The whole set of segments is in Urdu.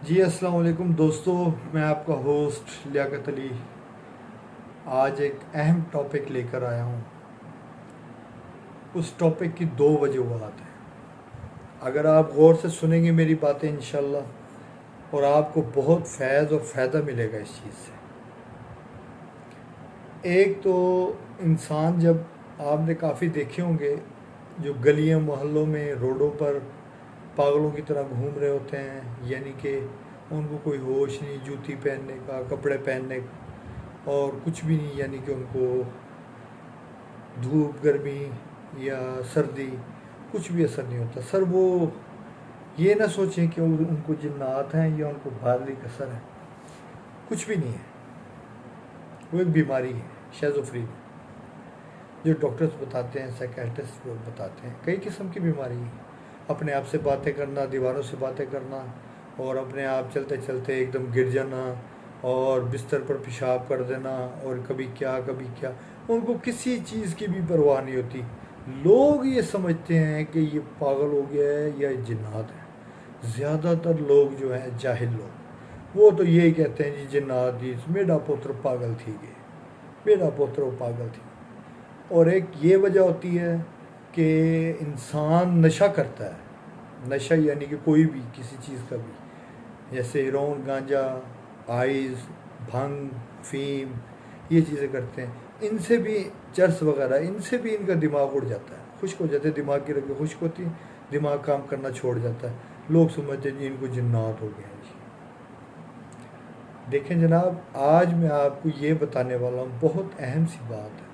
جی السلام علیکم دوستو، میں آپ کا ہوسٹ لیاقت علی آج ایک اہم ٹاپک لے کر آیا ہوں۔ اس ٹاپک کی دو وجوہات ہیں۔ اگر آپ غور سے سنیں گے میری باتیں انشاءاللہ، اور آپ کو بہت فیض اور فائدہ ملے گا اس چیز سے۔ ایک تو انسان، جب آپ نے کافی دیکھے ہوں گے جو گلیوں محلوں میں روڈوں پر پاگلوں کی طرح گھوم رہے ہوتے ہیں، یعنی کہ ان کو کوئی ہوش نہیں جوتی پہننے کا، کپڑے پہننے کا، اور کچھ بھی نہیں، یعنی کہ ان کو دھوپ گرمی یا سردی کچھ بھی اثر نہیں ہوتا۔ سر وہ یہ نہ سوچیں کہ ان کو جنات ہیں یا ان کو بھارلی کثر ہے، کچھ بھی نہیں ہے۔ وہ ایک بیماری ہے، شیزوفرینیا، جو ڈاکٹرز بتاتے ہیں، سائیکیٹرسٹ لوگ بتاتے ہیں، کئی قسم کی بیماری ہے۔ اپنے آپ سے باتیں کرنا، دیواروں سے باتیں کرنا، اور اپنے آپ چلتے چلتے ایک دم گر جانا، اور بستر پر پیشاب کر دینا، اور کبھی کیا کبھی کیا۔ ان کو کسی چیز کی بھی پرواہ نہیں ہوتی۔ لوگ یہ سمجھتے ہیں کہ یہ پاگل ہو گیا ہے یا جنات ہے۔ زیادہ تر لوگ جو ہیں جاہل لوگ، وہ تو یہی کہتے ہیں جی جنات، جی میرا پوتر پاگل تھی گئے، میرا پوتر پاگل تھی۔ اور ایک یہ وجہ ہوتی ہے کہ انسان نشہ کرتا ہے۔ نشہ یعنی کہ کوئی بھی کسی چیز کا بھی، جیسے ہیروئن، گانجا، آئس، بھنگ، فیم، یہ چیزیں کرتے ہیں۔ ان سے بھی، چرس وغیرہ، ان سے بھی ان کا دماغ اڑ جاتا ہے، خشک ہو جاتے ہیں، دماغ کی رگیں خشک ہوتی ہیں، دماغ کام کرنا چھوڑ جاتا ہے۔ لوگ سمجھتے ہیں جی ان کو جنات ہو گیا ہے جی۔ دیکھیں جناب، آج میں آپ کو یہ بتانے والا ہوں، بہت اہم سی بات ہے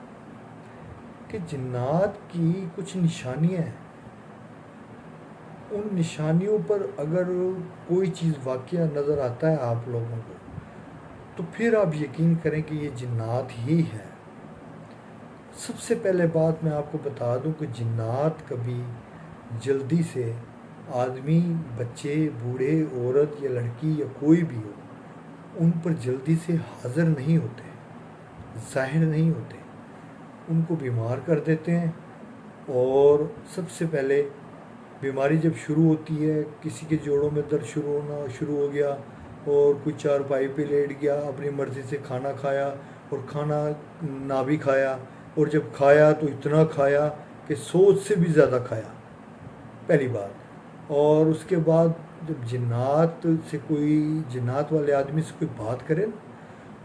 کہ جنات کی کچھ نشانیاں ہیں۔ ان نشانیوں پر اگر کوئی چیز واقعہ نظر آتا ہے آپ لوگوں کو، تو پھر آپ یقین کریں کہ یہ جنات ہی ہے۔ سب سے پہلے بات میں آپ کو بتا دوں کہ جنات کبھی جلدی سے آدمی، بچے، بوڑھے، عورت یا لڑکی یا کوئی بھی ہو، ان پر جلدی سے حاضر نہیں ہوتے، ظاہر نہیں ہوتے۔ ان کو بیمار کر دیتے ہیں، اور سب سے پہلے بیماری جب شروع ہوتی ہے، کسی کے جوڑوں میں درد ہونا شروع ہو گیا، اور کوئی چارپائی پہ لیٹ گیا، اپنی مرضی سے کھانا کھایا، اور کھانا نہ بھی کھایا، اور جب کھایا تو اتنا کھایا کہ سوچ سے بھی زیادہ کھایا، پہلی بات۔ اور اس کے بعد جب جنات والے آدمی سے کوئی بات کرے نا،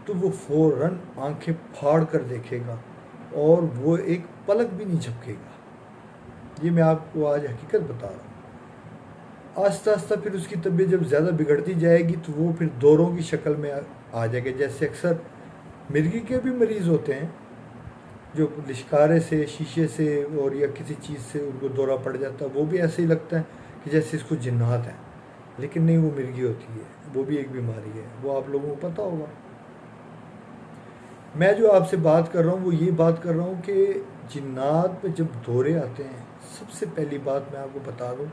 تو وہ فوراً آنکھیں پھاڑ کر دیکھے گا، اور وہ ایک پلک بھی نہیں جھپکے گا۔ یہ میں آپ کو آج حقیقت بتا رہا ہوں۔ آہستہ آہستہ پھر اس کی طبیعت جب زیادہ بگڑتی جائے گی تو وہ پھر دوروں کی شکل میں آ جائے گا۔ جیسے اکثر مرگی کے بھی مریض ہوتے ہیں، جو لشکارے سے، شیشے سے، اور یا کسی چیز سے ان کو دورہ پڑ جاتا ہے، وہ بھی ایسے ہی لگتا ہے کہ جیسے اس کو جنات ہیں، لیکن نہیں، وہ مرگی ہوتی ہے، وہ بھی ایک بیماری ہے، وہ آپ لوگوں کو پتہ ہوگا۔ میں جو آپ سے بات کر رہا ہوں وہ یہ بات کر رہا ہوں کہ جنات پہ جب دورے آتے ہیں، سب سے پہلی بات میں آپ کو بتا دوں،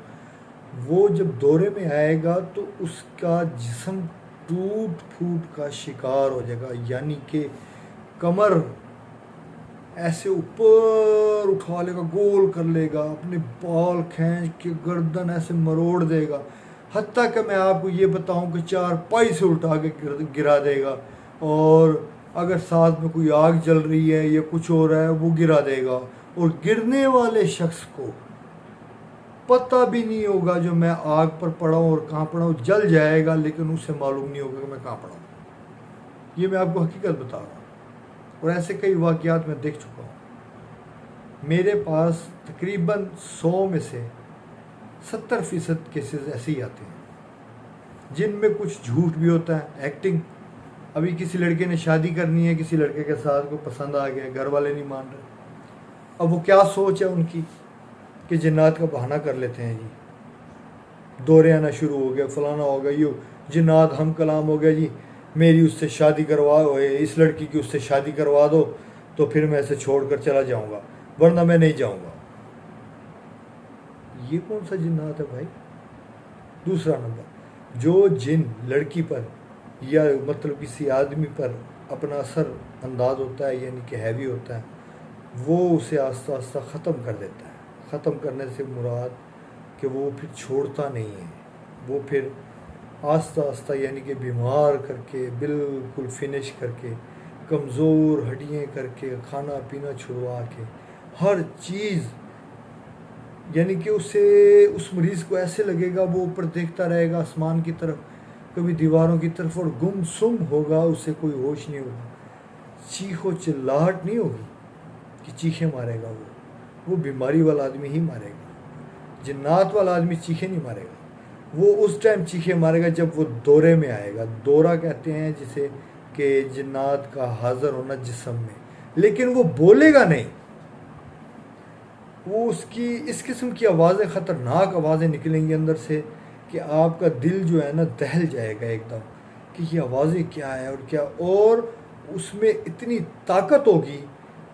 وہ جب دورے میں آئے گا تو اس کا جسم ٹوٹ پھوٹ کا شکار ہو جائے گا، یعنی کہ کمر ایسے اوپر اٹھا لے گا، گول کر لے گا، اپنے بال کھینچ کے گردن ایسے مروڑ دے گا، حتیٰ کہ میں آپ کو یہ بتاؤں کہ چار پائی سے الٹا کے گرا دے گا، اور اگر ساتھ میں کوئی آگ جل رہی ہے یا کچھ ہو رہا ہے وہ گرا دے گا، اور گرنے والے شخص کو پتہ بھی نہیں ہوگا جو میں آگ پر پڑا ہوں اور کہاں پڑا ہوں، جل جائے گا لیکن اسے معلوم نہیں ہوگا کہ میں کہاں پڑا ہوں۔ یہ میں آپ کو حقیقت بتا رہا ہوں، اور ایسے کئی واقعات میں دیکھ چکا ہوں۔ میرے پاس تقریباً 100 میں سے 70% کیسز ایسے ہی آتے ہیں، جن میں کچھ جھوٹ بھی ہوتا ہے، ایکٹنگ۔ ابھی کسی لڑکے نے شادی کرنی ہے، کسی لڑکے کے ساتھ کو پسند آ گیا، گھر والے نہیں مان رہے، اب وہ کیا سوچ ہے ان کی کہ جنات کا بہانہ کر لیتے ہیں، جی دورے آنا شروع ہو گیا، فلانا ہو گیا، یہ جنات ہم کلام ہو گیا، جی میری اس سے شادی کروا، اس لڑکی کی اس سے شادی کروا دو تو پھر میں اسے چھوڑ کر چلا جاؤں گا، ورنہ میں نہیں جاؤں گا۔ یہ کون سا جنات ہے بھائی؟ دوسرا نمبر، جو جن لڑکی پر یا مطلب کسی آدمی پر اپنا اثر انداز ہوتا ہے، یعنی کہ ہیوی ہوتا ہے، وہ اسے آہستہ آہستہ ختم کر دیتا ہے۔ ختم کرنے سے مراد کہ وہ پھر چھوڑتا نہیں ہے، وہ پھر آہستہ آہستہ یعنی کہ بیمار کر کے بالکل فنش کر کے کمزور ہڈیاں کر کے کھانا پینا چھڑوا کے ہر چیز یعنی کہ اس مریض کو ایسے لگے گا وہ اوپر دیکھتا رہے گا آسمان کی طرف کبھی دیواروں کی طرف اور گم سم ہوگا، اسے کوئی ہوش نہیں ہوگا، چیخ و چلاہٹ نہیں ہوگی کہ چیخیں مارے گا وہ بیماری والا آدمی ہی مارے گا، جنات والا آدمی چیخیں نہیں مارے گا، وہ اس ٹائم چیخیں مارے گا جب وہ دورے میں آئے گا۔ دورہ کہتے ہیں جسے کہ جنات کا حاضر ہونا جسم میں، لیکن وہ بولے گا نہیں، وہ اس قسم کی آوازیں خطرناک آوازیں نکلیں گی اندر سے کہ آپ کا دل جو ہے نا دہل جائے گا ایک دم کہ یہ آوازیں کیا ہے اور کیا، اور اس میں اتنی طاقت ہوگی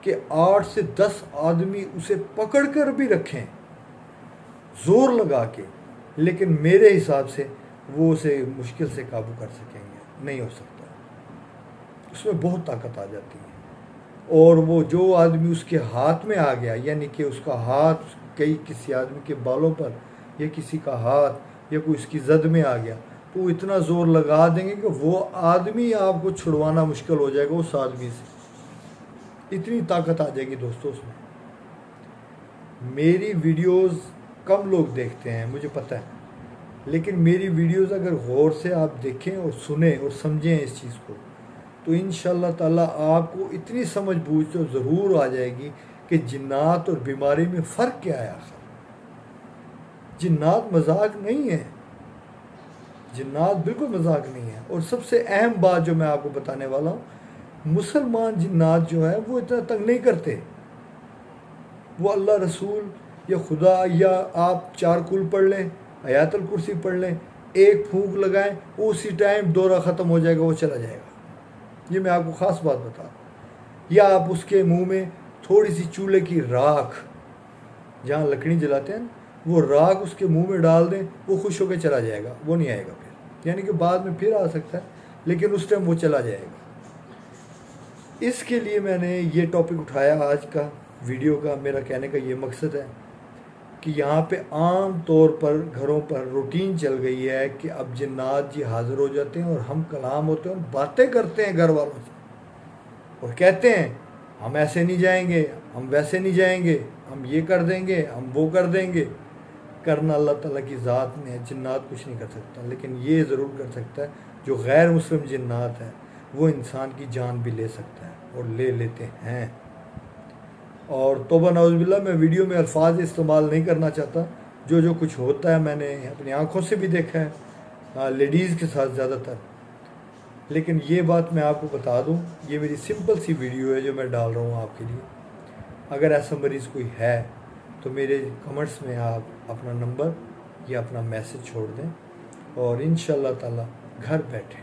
کہ 8 سے 10 آدمی اسے پکڑ کر بھی رکھیں زور لگا کے، لیکن میرے حساب سے وہ اسے مشکل سے قابو کر سکیں گے، نہیں ہو سکتا، اس میں بہت طاقت آ جاتی ہے۔ اور وہ جو آدمی اس کے ہاتھ میں آ گیا، یعنی کہ اس کا ہاتھ کسی آدمی کے بالوں پر یا کسی کا ہاتھ یا کوئی اس کی زد میں آ گیا تو وہ اتنا زور لگا دیں گے کہ وہ آدمی آپ کو چھڑوانا مشکل ہو جائے گا اس آدمی سے، اتنی طاقت آ جائے گی دوستوں اس میں۔ میری ویڈیوز کم لوگ دیکھتے ہیں مجھے پتہ ہے، لیکن میری ویڈیوز اگر غور سے آپ دیکھیں اور سنیں اور سمجھیں اس چیز کو تو انشاءاللہ تعالیٰ آپ کو اتنی سمجھ بوجھ تو ضرور آ جائے گی کہ جنات اور بیماری میں فرق کیا ہے آخر۔ جنات مذاق نہیں ہے، جنات بالکل مذاق نہیں ہے۔ اور سب سے اہم بات جو میں آپ کو بتانے والا ہوں، مسلمان جنات جو ہے وہ اتنا تنگ نہیں کرتے، وہ اللہ رسول یا خدا یا آپ 4 کل پڑھ لیں، آیات الکرسی پڑھ لیں، ایک پھونک لگائیں، اسی ٹائم دورہ ختم ہو جائے گا، وہ چلا جائے گا۔ یہ میں آپ کو خاص بات بتا دوں۔ یا آپ اس کے منہ میں تھوڑی سی چولہے کی راکھ، جہاں لکڑی جلاتے ہیں وہ راکھ اس کے منہ میں ڈال دیں، وہ خوش ہو کے چلا جائے گا، وہ نہیں آئے گا پھر، یعنی کہ بعد میں پھر آ سکتا ہے لیکن اس ٹائم وہ چلا جائے گا۔ اس کے لیے میں نے یہ ٹاپک اٹھایا آج کا ویڈیو کا۔ میرا کہنے کا یہ مقصد ہے کہ یہاں پہ عام طور پر گھروں پر روٹین چل گئی ہے کہ اب جنات جی حاضر ہو جاتے ہیں اور ہم کلام ہوتے ہیں، ہم باتیں کرتے ہیں گھر والوں سے اور کہتے ہیں ہم ایسے نہیں جائیں گے، ہم ویسے نہیں جائیں گے، ہم یہ کر دیں گے، ہم وہ کر دیں گے۔ کرنا اللہ تعالیٰ کی ذات نے، جنات کچھ نہیں کر سکتا، لیکن یہ ضرور کر سکتا ہے جو غیر مسلم جنات ہے وہ انسان کی جان بھی لے سکتا ہے اور لے لیتے ہیں۔ اور توبہ نعوذ باللہ، میں ویڈیو میں الفاظ استعمال نہیں کرنا چاہتا، جو کچھ ہوتا ہے میں نے اپنی آنکھوں سے بھی دیکھا ہے لیڈیز کے ساتھ زیادہ تر، لیکن یہ بات میں آپ کو بتا دوں، یہ میری سمپل سی ویڈیو ہے جو میں ڈال رہا ہوں آپ کے لیے۔ اگر ایسا مریض کوئی ہے تو میرے کمنٹس میں آپ اپنا نمبر یا اپنا میسج چھوڑ دیں اور انشاءاللہ تعالیٰ گھر بیٹھے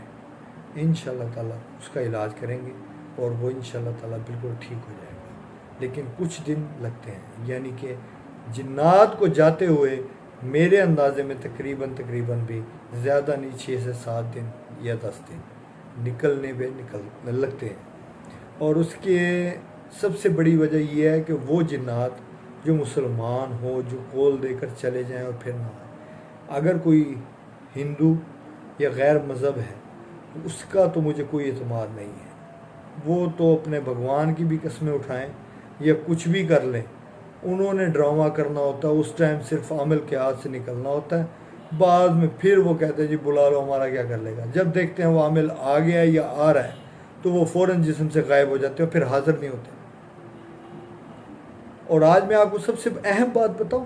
انشاءاللہ تعالیٰ اس کا علاج کریں گے اور وہ انشاءاللہ تعالیٰ بالکل ٹھیک ہو جائے گا، لیکن کچھ دن لگتے ہیں، یعنی کہ جنات کو جاتے ہوئے میرے اندازے میں تقریباً بھی زیادہ نہیں 6 سے 7 دن یا 10 دن نکلنے لگتے ہیں۔ اور اس کے سب سے بڑی وجہ یہ ہے کہ وہ جنات جو مسلمان ہو، جو قول دے کر چلے جائیں اور پھر نہ آئیں۔ اگر کوئی ہندو یا غیر مذہب ہے اس کا تو مجھے کوئی اعتماد نہیں ہے، وہ تو اپنے بھگوان کی بھی قسمیں اٹھائیں یا کچھ بھی کر لیں، انہوں نے ڈرامہ کرنا ہوتا ہے، اس ٹائم صرف عمل کے ہاتھ سے نکلنا ہوتا ہے، بعد میں پھر وہ کہتے ہیں جی بلا لو ہمارا کیا کر لے گا۔ جب دیکھتے ہیں وہ عامل آ گیا ہے یا آ رہا ہے تو وہ فوراً جسم سے غائب ہو جاتے ہیں اور پھر حاضر نہیں ہوتے۔ اور آج میں آپ کو سب سے اہم بات بتاؤں،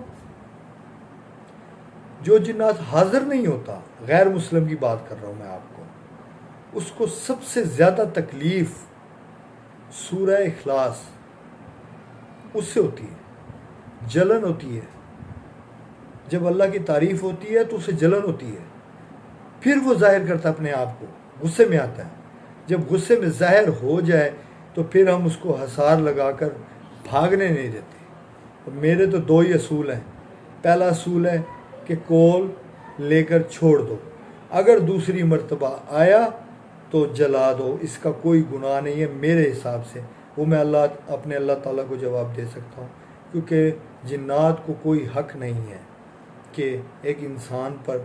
جو جنات حاضر نہیں ہوتا، غیر مسلم کی بات کر رہا ہوں میں آپ کو، اس کو سب سے زیادہ تکلیف سورہ اخلاص اس سے ہوتی ہے، جلن ہوتی ہے۔ جب اللہ کی تعریف ہوتی ہے تو اسے جلن ہوتی ہے، پھر وہ ظاہر کرتا اپنے آپ کو، غصے میں آتا ہے۔ جب غصے میں ظاہر ہو جائے تو پھر ہم اس کو حصار لگا کر بھاگنے نہیں دیتے۔ میرے تو 2 ہی اصول ہیں۔ پہلا اصول ہے کہ کول لے کر چھوڑ دو، اگر دوسری مرتبہ آیا تو جلا دو، اس کا کوئی گناہ نہیں ہے میرے حساب سے، وہ میں اپنے اللہ تعالیٰ کو جواب دے سکتا ہوں، کیونکہ جنات کو کوئی حق نہیں ہے کہ ایک انسان پر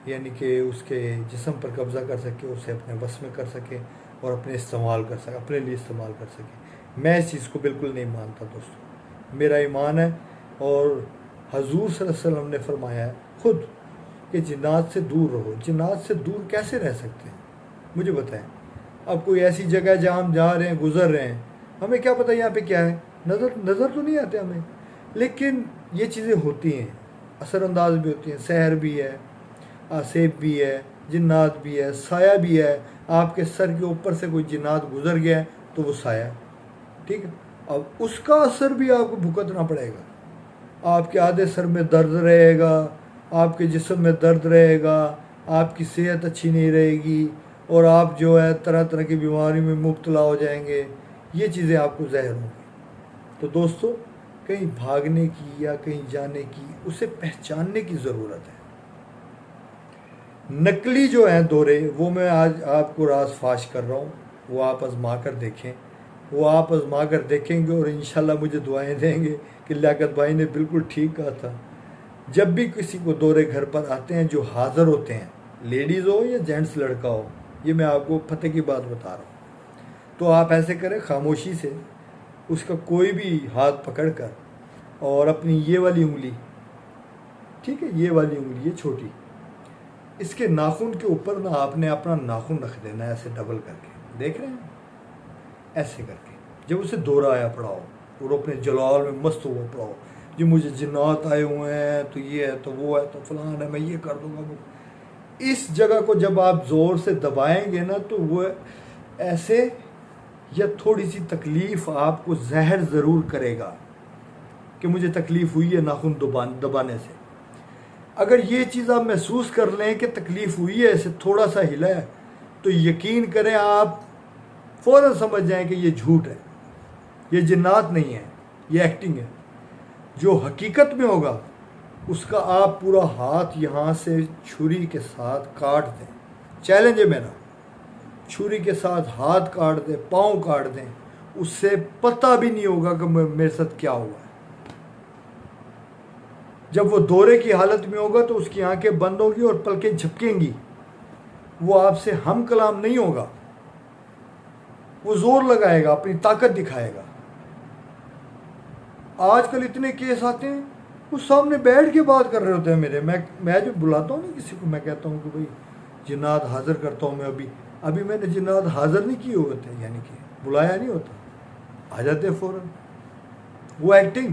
یعنی کہ اس کے جسم پر قبضہ کر سکے، اسے اپنے بس میں کر سکے اور اپنے استعمال کر سکے، اپنے لیے استعمال کر سکے۔ میں اس چیز کو بالکل نہیں مانتا دوستو، میرا ایمان ہے اور حضور صلی اللہ علیہ وسلم نے فرمایا ہے خود کہ جنات سے دور رہو۔ جنات سے دور کیسے رہ سکتے ہیں مجھے بتائیں؟ اب کوئی ایسی جگہ جہاں ہم جا رہے ہیں، گزر رہے ہیں، ہمیں کیا پتہ یہاں پہ کیا ہے، نظر تو نہیں آتے ہمیں، لیکن یہ چیزیں ہوتی ہیں، اثر انداز بھی ہوتی ہیں، سحر بھی ہے، آسیب بھی ہے، جنات بھی ہے، سایہ بھی ہے۔ آپ کے سر کے اوپر سے کوئی جنات گزر گیا ہے تو وہ سایہ، ٹھیک ہے، اب اس کا اثر بھی آپ کو بھگتنا پڑے گا۔ آپ کے آدھے سر میں درد رہے گا، آپ کے جسم میں درد رہے گا، آپ کی صحت اچھی نہیں رہے گی اور آپ جو ہے طرح طرح کی بیماری میں مبتلا ہو جائیں گے، یہ چیزیں آپ کو زہر ہوں گی۔ تو دوستو کہیں بھاگنے کی یا کہیں جانے کی، اسے پہچاننے کی ضرورت ہے۔ نقلی جو ہیں دورے، وہ میں آج آپ کو راز فاش کر رہا ہوں، وہ آپ آزما کر دیکھیں، وہ آپ آزما کر دیکھیں گے اور انشاءاللہ مجھے دعائیں دیں گے کہ لیاقت بھائی نے بالکل ٹھیک کہا تھا۔ جب بھی کسی کو دورے گھر پر آتے ہیں جو حاضر ہوتے ہیں، لیڈیز ہو یا جینٹس لڑکا ہو، یہ میں آپ کو پتہ کی بات بتا رہا ہوں، تو آپ ایسے کریں خاموشی سے اس کا کوئی بھی ہاتھ پکڑ کر اور اپنی یہ والی انگلی، ٹھیک ہے، یہ والی انگلی، یہ چھوٹی، اس کے ناخن کے اوپر نا آپ نے اپنا ناخن رکھ دینا ہے ایسے ڈبل کر کے، دیکھ رہے ہیں، ایسے کر کے جب اسے دورہ آیا پڑا ہو اور اپنے جلال میں مست ہوا پڑا ہو، جو مجھے جنات آئے ہوئے ہیں تو یہ ہے تو وہ ہے تو فلان ہے، میں یہ کر دوں گا، اس جگہ کو جب آپ زور سے دبائیں گے نا تو وہ ایسے یا تھوڑی سی تکلیف آپ کو زہر ضرور کرے گا کہ مجھے تکلیف ہوئی ہے ناخن دبانے سے۔ اگر یہ چیز آپ محسوس کر لیں کہ تکلیف ہوئی ہے، اسے تھوڑا سا ہلا ہے، تو یقین کریں آپ فوراً سمجھ جائیں کہ یہ جھوٹ ہے، یہ جنات نہیں ہے، یہ ایکٹنگ ہے۔ جو حقیقت میں ہوگا اس کا آپ پورا ہاتھ یہاں سے چھری کے ساتھ کاٹ دیں، چیلنج ہے میرا، چھری کے ساتھ ہاتھ کاٹ دیں، پاؤں کاٹ دیں، اس سے پتہ بھی نہیں ہوگا کہ میرے ساتھ کیا ہوا ہے۔ جب وہ دورے کی حالت میں ہوگا تو اس کی آنکھیں بند ہوں گی اور پلکیں جھپکیں گی، وہ آپ سے ہم کلام نہیں ہوگا، وہ زور لگائے گا، اپنی طاقت دکھائے گا۔ آج کل اتنے کیس آتے ہیں، وہ سامنے بیٹھ کے بات کر رہے ہوتے ہیں میرے، میں جو بلاتا ہوں نا کسی کو، میں کہتا ہوں کہ بھائی جنات حاضر کرتا ہوں، میں ابھی میں نے جنات حاضر نہیں کیے ہوتے، یعنی کہ بلایا نہیں ہوتا، آ جاتے ہیں فوراً، وہ ایکٹنگ۔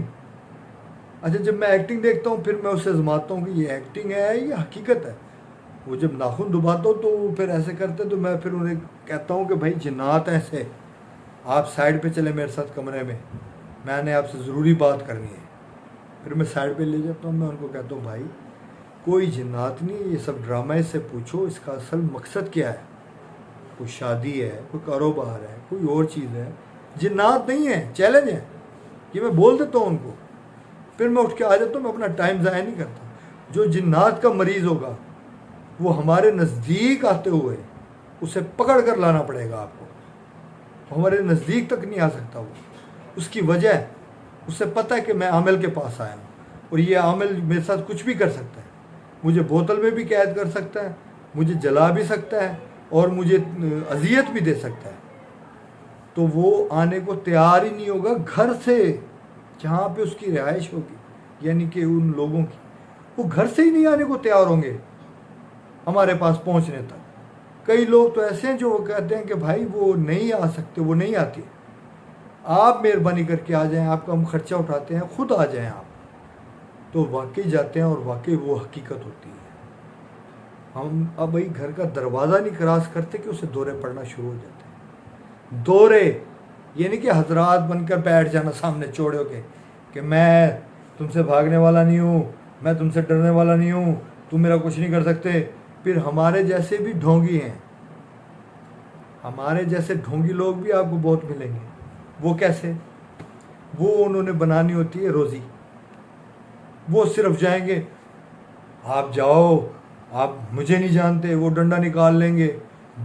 اچھا جب میں ایکٹنگ دیکھتا ہوں پھر میں اسے آزماتا ہوں کہ یہ ایکٹنگ ہے یا حقیقت ہے۔ وہ جب ناخن دباتا ہوں تو وہ پھر ایسے کرتے تو میں پھر انہیں کہتا ہوں کہ بھائی جنات ایسے، آپ سائڈ پہ چلیں میرے ساتھ کمرے میں نے آپ سے ضروری بات کرنی ہے۔ پھر میں سائڈ پہ لے جاتا ہوں، میں ان کو کہتا ہوں بھائی کوئی جنات نہیں، یہ سب ڈرامہ، اس سے پوچھو اس کا اصل مقصد کیا ہے، کوئی شادی ہے، کوئی کاروبار ہے، کوئی اور چیز ہے، جنات نہیں ہے، چیلنج ہے، یہ میں بول دیتا ہوں ان کو۔ پھر میں اٹھ کے آ جاتا ہوں، میں اپنا ٹائم ضائع نہیں کرتا۔ جو جنات کا مریض ہوگا وہ ہمارے نزدیک آتے ہوئے اسے پکڑ کر لانا پڑے گا آپ کو، ہمارے نزدیک تک نہیں آ سکتا وہ، اس کی وجہ ہے اسے پتہ ہے کہ میں عامل کے پاس آیا ہوں اور یہ عامل میرے ساتھ کچھ بھی کر سکتا ہے، مجھے بوتل میں بھی قید کر سکتا ہے، مجھے جلا بھی سکتا ہے اور مجھے اذیت بھی دے سکتا ہے۔ تو وہ آنے کو تیار ہی نہیں ہوگا گھر سے، جہاں پہ اس کی رہائش ہوگی، یعنی کہ ان لوگوں کی، وہ گھر سے ہی نہیں آنے کو تیار ہوں گے ہمارے پاس پہنچنے تک۔ کئی لوگ تو ایسے ہیں جو وہ کہتے ہیں کہ بھائی وہ نہیں آ سکتے، وہ نہیں آتے، آپ مہربانی کر کے آ جائیں، آپ کا ہم خرچہ اٹھاتے ہیں، خود آ جائیں آپ۔ تو واقعی جاتے ہیں اور واقعی وہ حقیقت ہوتی ہے۔ ہم اب بھائی گھر کا دروازہ نہیں کراس کرتے کہ اسے دورے پڑنا شروع ہو جاتے ہیں۔ دورے یعنی کہ حضرات بن کر بیٹھ جانا سامنے چوڑے ہو کے کہ میں تم سے بھاگنے والا نہیں ہوں، میں تم سے ڈرنے والا نہیں ہوں، تم میرا کچھ نہیں کر سکتے۔ پھر ہمارے جیسے بھی ڈھونگی ہیں، ہمارے جیسے ڈھونگی لوگ بھی آپ کو بہت ملیں گے۔ وہ کیسے؟ وہ انہوں نے بنانی ہوتی ہے روزی، وہ صرف جائیں گے، آپ جاؤ، آپ مجھے نہیں جانتے، وہ ڈنڈا نکال لیں گے،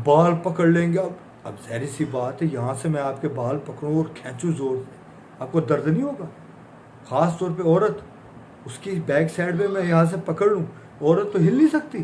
بال پکڑ لیں گے۔ اب ظاہر سی بات ہے، یہاں سے میں آپ کے بال پکڑوں اور کھینچوں زور سے، آپ کو درد نہیں ہوگا؟ خاص طور پہ عورت، اس کی بیک سائڈ پہ میں یہاں سے پکڑ لوں، عورت تو ہل نہیں سکتی،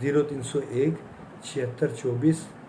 0301 76 24